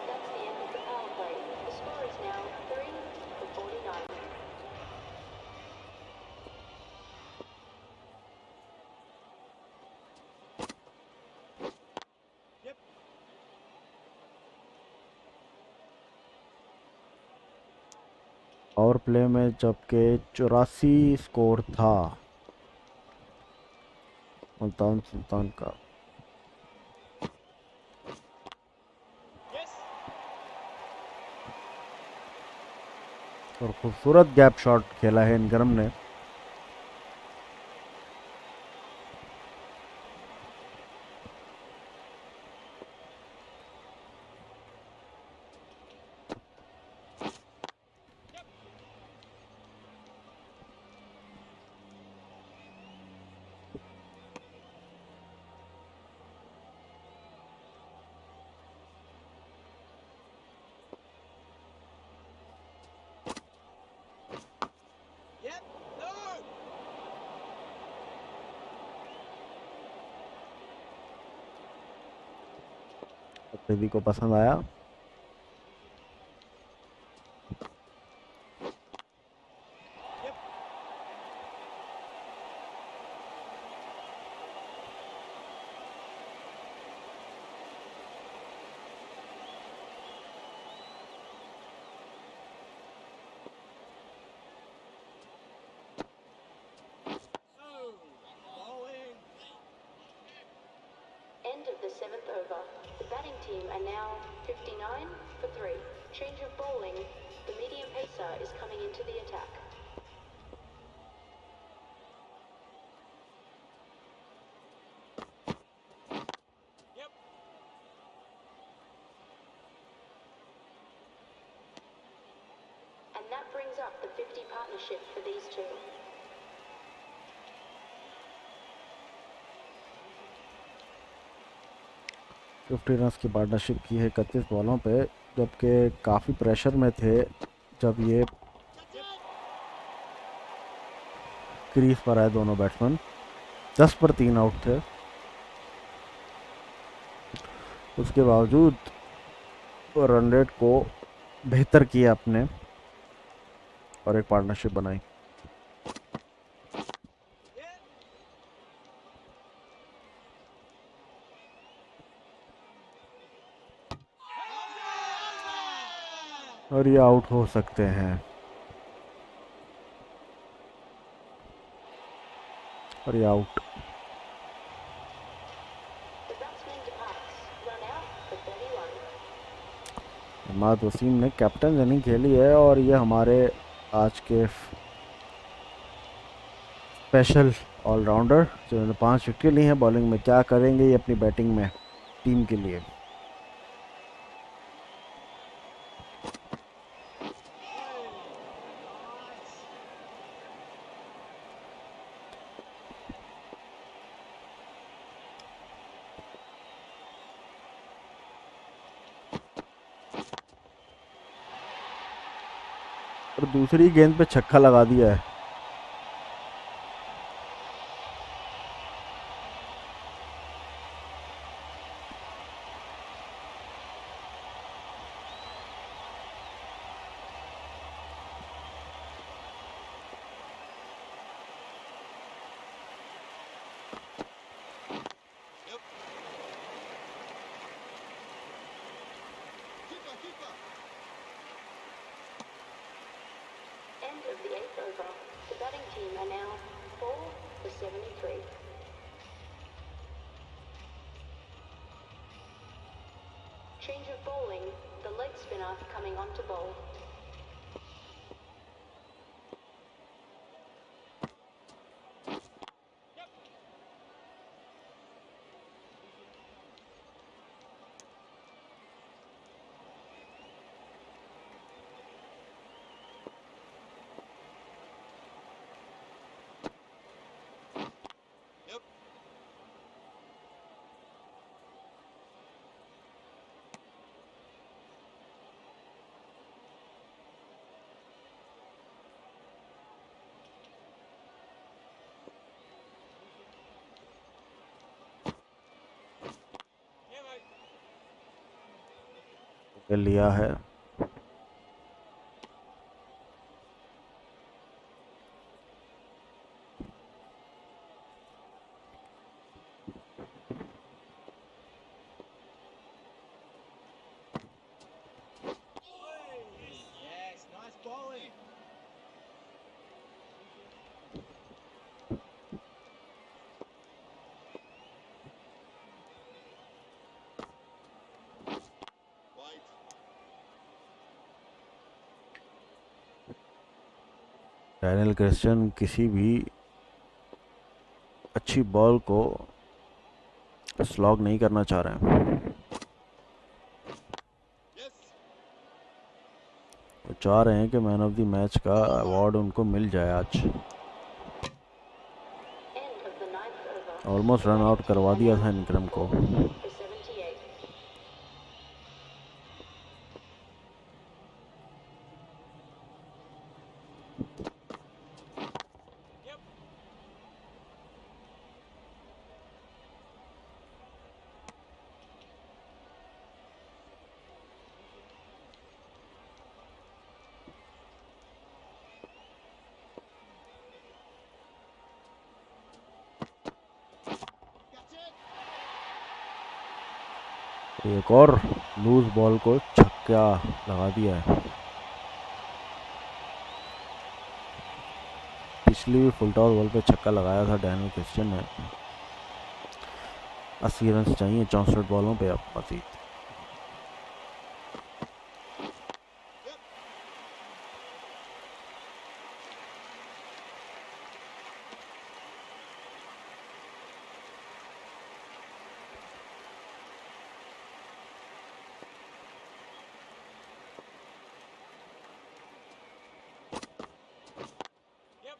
That's the end of the power play. The score is now 3 for 49. Yep. Power play में जबकि 84 स्कोर था मुल्तान सुल्तान का। Yes. और खूबसूरत गैप शॉट खेला है इनग्रम ने। Yep. No. अफरीदी को पसंद आया। Yep. Oh, bowling. End of the seventh over. The batting team are now 59 for 3. Change of bowling. The medium pacer is coming into the attack. Yep. And that brings up the 50 partnership for these two. Fifty run की partnership की है 31 बॉलों पे, जबकि काफ़ी pressure में थे जब ये क्रीज पर आए दोनों बैट्समैन। 10 पर 3 आउट थे। उसके बावजूद रन रेट को बेहतर किया अपने और एक पार्टनरशिप बनाई। Yep. और ये आउट हो सकते हैं और ये out. The batsman departs. Run out for 31. Imad Wasim ने कैप्टन इनिंग खेली है और ये हमारे आज के स्पेशल ऑलराउंडर जिन्होंने 5 विकेट ली हैं। बॉलिंग में क्या करेंगे ये अपनी बैटिंग में टीम के लिए। और दूसरी गेंद पे छक्का लगा दिया है। Yep. Keeper. End of the 8th over. The batting team are now 4 for 73. Change of bowling. The leg spinner coming on to bowl. Yep. Yep. Yeah, mate. Wicket लिया है। Yes, nice bowling. Wait. Daniel Christian किसी भी अच्छी ball को slog नहीं करना चाह रहे हैं। Yes. वो चाह रहे हैं कि मैन ऑफ द मैच का अवार्ड उनको मिल जाए आज। End of the 9th over. Almost The run out batting team करवा are दिया now था इनक्रम को। 4 for 78. Yep. That's it. एक और लूज बॉल को छक्का लगा दिया है। पिछली भी फुल टॉस बॉल पे छक्का लगाया था डैनियल क्रिस्टियन ने। 80 रन चाहिए 64 बॉलों पे अब मजीद। Yep. Yep.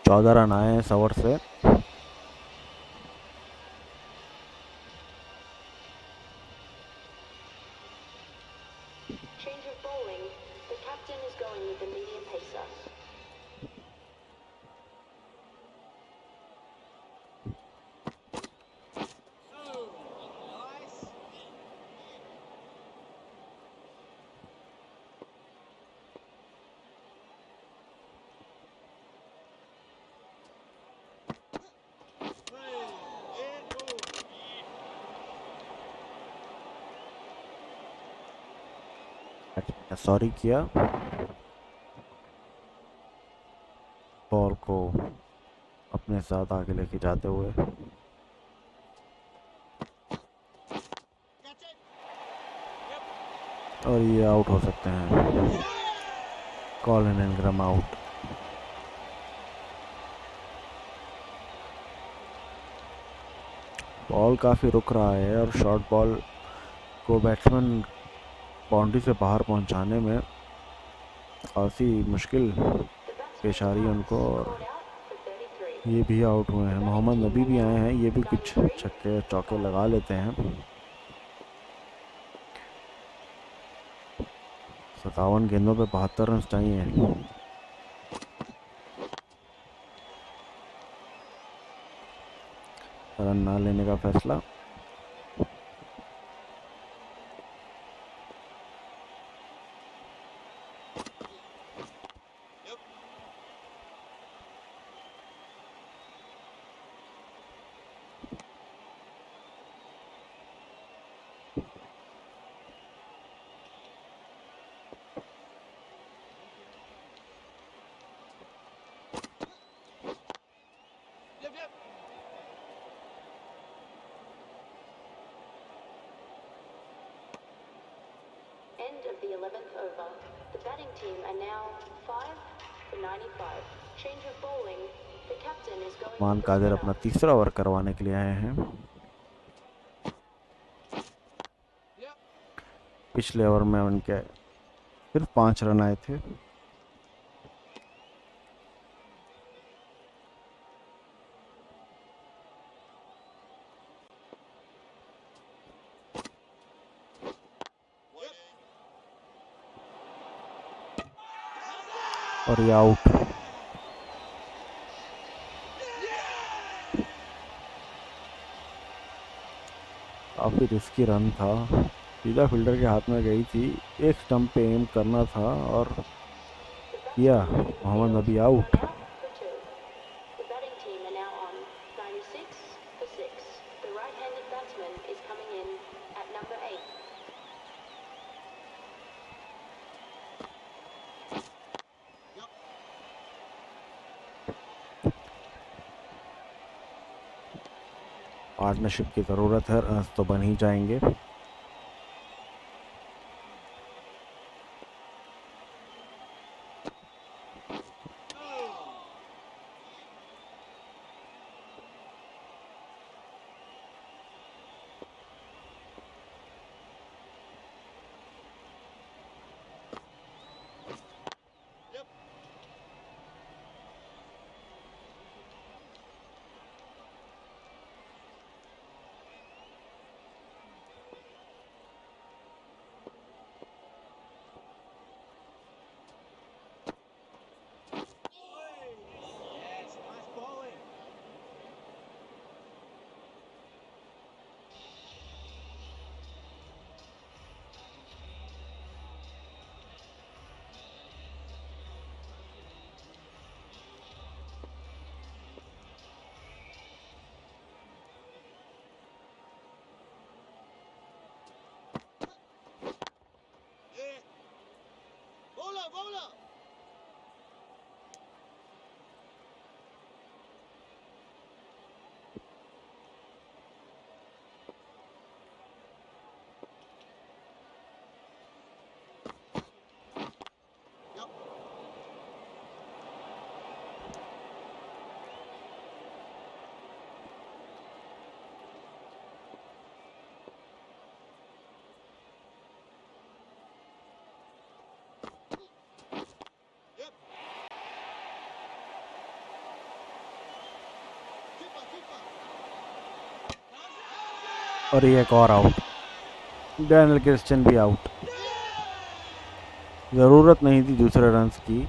14 रन आए हैं इस ओवर से। Change of bowling. The captain is going with the medium pacer. Oh, nice. Hey, and move. Sorry किया, बॉल को अपने साथ आगे लेके जाते हुए। Catch it. Yep. और ये आउट हो सकते हैं। Colin इंग्रम out. बॉल काफ़ी रुक रहा है और शॉर्ट बॉल को बैट्समैन बाउंड्री से बाहर पहुंचाने में काफ़ी मुश्किल The पेश आ रही है batsman उनको, Haas और called out for 33. ये भी आउट हुए हैं। मोहम्मद नबी भी आए हैं, ये भी कुछ छक्के चौके लगा लेते हैं। 57 गेंदों पे 72 रन चाहिए। रन ना लेने का फैसला। Yep. Yep, yep. End of the 11th over. The batting team are now 5 for 95. Change of bowling. The captain is going मान with the कादिर spinner. अपना तीसरा ओवर करवाने के लिए आए हैं। Yep. पिछले ओवर में उनके सिर्फ 5 रन आए थे। Yep. और ये आउट। काफ़ी रिस्की रन था, सीधा फील्डर के हाथ में गई थी। एक स्टंप पे एम करना था और The किया। batsman has Mohammad failed Nabi to out. cut out for 2. The batting team are now on 96 for 6. The right-handed batsman is coming in at number 8. Yep. Partnership की ज़रूरत है, रन्स तो बन ही जाएंगे। Yep. Yes, nice bowling. Yeah. Bowler, bowler. Yep. और ये एक और आउट, डैनियल क्रिश्चियन भी आउट। ज़रूरत नहीं थी दूसरे रन्स की।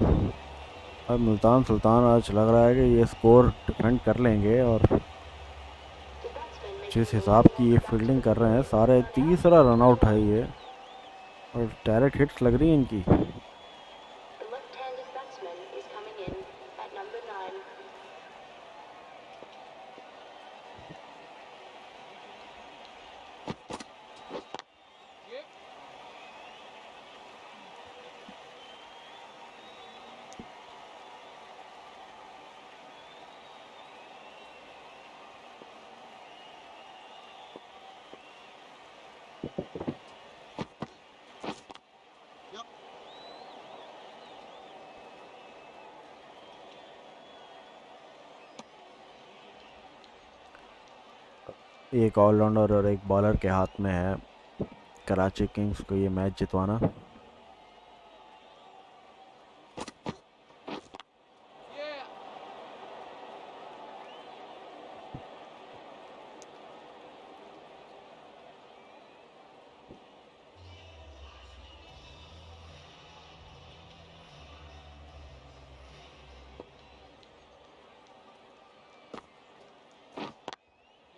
अब मुल्तान सुल्तान आज लग रहा है कि ये स्कोर डिफेंड कर लेंगे, और The batsman making जिस the हिसाब long की walk ये back to फील्डिंग the कर रहे हैं crease. सारे, No doubt, तीसरा रन आउट है the ये, और डायरेक्ट हिट्स लग रही हैं इनकी। left-handed batsman is coming in at number 9. Yep. Yep. एक ऑलराउंडर और एक बॉलर के हाथ में है कराची किंग्स को ये मैच जितवाना। Yeah.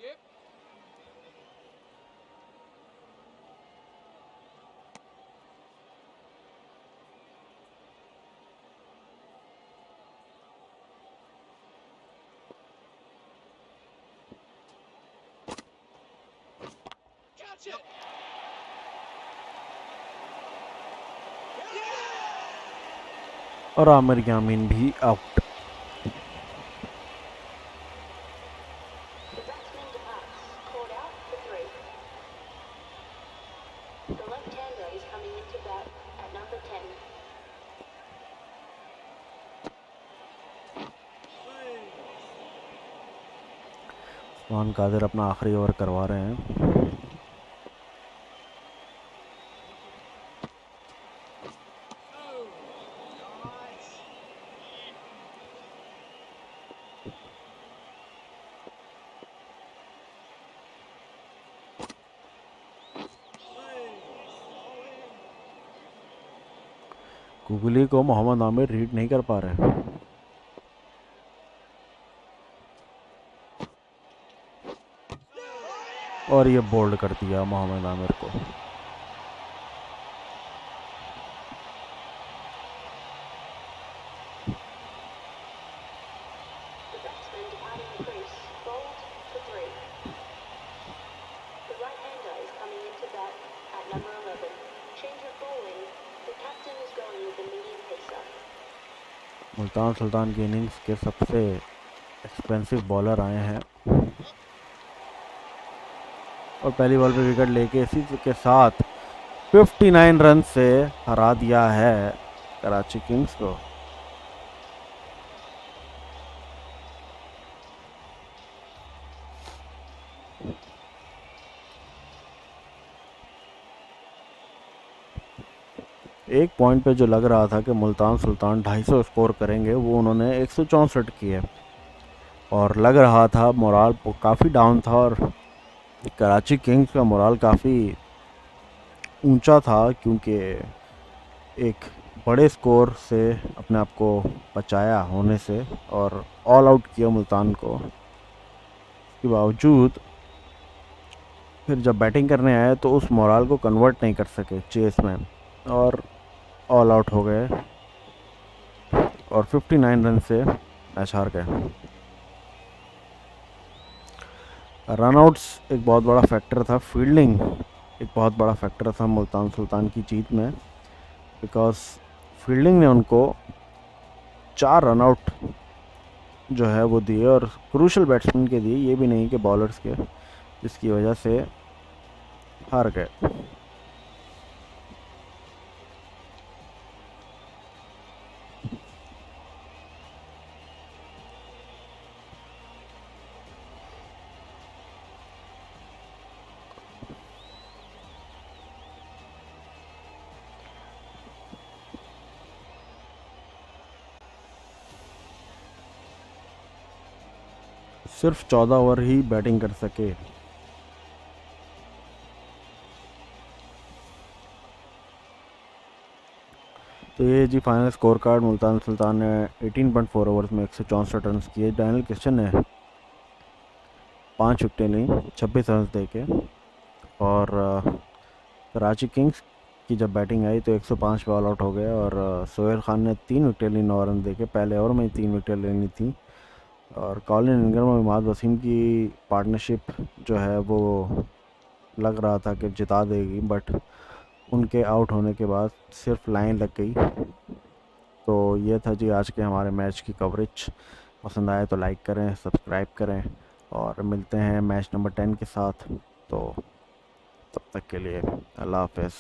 Yep. Catch it. और आमिर यामीन भी out. The batsman departs, called out for 3. The left-hander is coming into bat at number 10. Usman Qadir अपना आखिरी ओवर करवा रहे हैं। Oh. Nice. कुगली को मोहम्मद आमिर रीड नहीं कर पा रहे। और ये बोल्ड कर दिया मोहम्मद आमिर को। The batsman departing the crease, bowled for 3. The right-hander is coming into bat at number 11. Change of bowling. The captain is going with the medium pacer. Multan Sultan की इनिंग्स के सबसे एक्सपेंसिव बॉलर आए हैं, और पहली बॉल पे विकेट लेके इसी के साथ 59 रन से हरा दिया है कराची किंग्स को। एक पॉइंट पे जो लग रहा था कि मुल्तान सुल्तान 250 स्कोर करेंगे, वो उन्होंने 164 किए, और लग रहा था मोराल काफ़ी डाउन था, और कराची किंग्स का मोराल काफ़ी ऊंचा था, क्योंकि एक बड़े स्कोर से अपने आप को बचाया होने से और ऑल आउट किया मुल्तान को। इसके बावजूद फिर जब बैटिंग करने आए तो उस मोराल को कन्वर्ट नहीं कर सके चेस में, और ऑल आउट हो गए, और 59 रन से मैच हार गए। रन आउट्स एक बहुत बड़ा फैक्टर था, फील्डिंग एक बहुत बड़ा फैक्टर था मुल्तान सुल्तान की जीत में, बिकॉज फील्डिंग ने उनको 4 रन आउट जो है वो दिए, और क्रूशल बैट्समैन के दिए, ये भी नहीं कि बॉलर्स के, जिसकी वजह से हार गए। सिर्फ 14 ओवर ही बैटिंग कर सके तो ये जी final score card. Multan Sultan ने 18.4 ओवर्स में 164 रन किए। डैनियल क्रिश्चियन ने 5 विकेटें ली 26 रन दे के। और कराची किंग्स की जब बैटिंग आई तो 105 पे ऑल आउट हो गए। और सोहेल खान ने 3 विकेटें ली 9 रन दे के। पहले ओवर में ही 3 विकेटें लेनी थी। और कॉलिन इंग्रम और इमाद वसीम की पार्टनरशिप जो है वो लग रहा था कि जिता देगी, बट उनके आउट होने के बाद सिर्फ लाइन लग गई। तो ये था जी आज के हमारे मैच की कवरेज। पसंद आए तो लाइक करें, सब्सक्राइब करें, और मिलते हैं मैच नंबर 10 के साथ। तो तब तक के लिए अल्लाह हाफ़िज़।